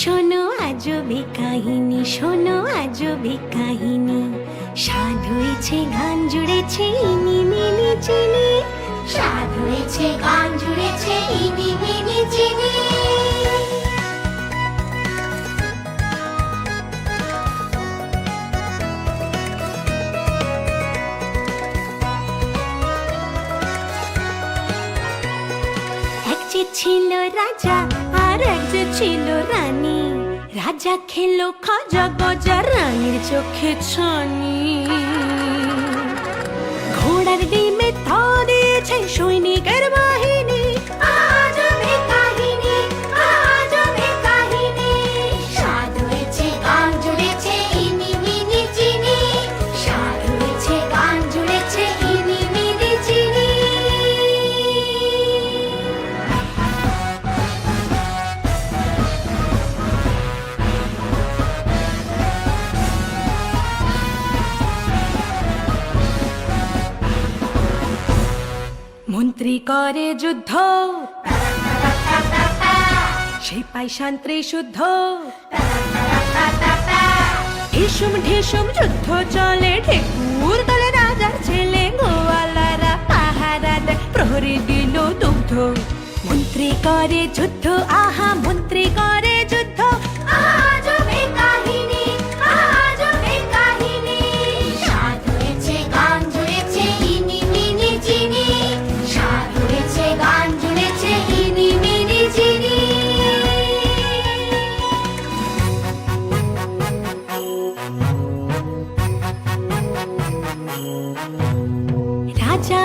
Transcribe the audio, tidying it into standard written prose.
শোনো আজবে কাহিনী, শোনো আজবে কাহিনী। স্বাদ হয়েছে গান জুড়েছে ইনি মিনি চিনি, স্বাদ হয়েছে গান জুড়েছে ইনি মিনি চিনি। এক যে ছিল রাজা আর এক যে ছিল রানী। রাজা খেলো খাজা গজা, রানীর চোখে ছানি। ঘোড়ার ডিমে থা দিয়েছে সৈনিকের বাহিনী। আজবে কাহিনী, আজবে কাহিনী। স্বাদ হয়েছে গান জুড়েছে ইনি মিনি চিনি, স্বাদ হয়েছে গান জুড়েছে ইনি মিনি চিনি। মন্ত্রী করে যুদ্ধ, সিপাই শান্তি শুদ্ধ। ঢিসুম ঢিসুম যুদ্ধ চলে, ঠেকুর তলে রাজার ছেলে। গোয়ালারা পাহারা দেয়, প্রহরী দিল দুগ্ধ। মন্ত্রী করে যুদ্ধ, আহা মন্ত্রী করে যুদ্ধ। আজবে কাহিনী, আজবে কাহিনী। স্বাদ হয়েছে গান জুড়েছে ইনি মিনি চিনি, স্বাদ হয়েছে গান জুড়েছে ইনি মিনি চিনি। রাজা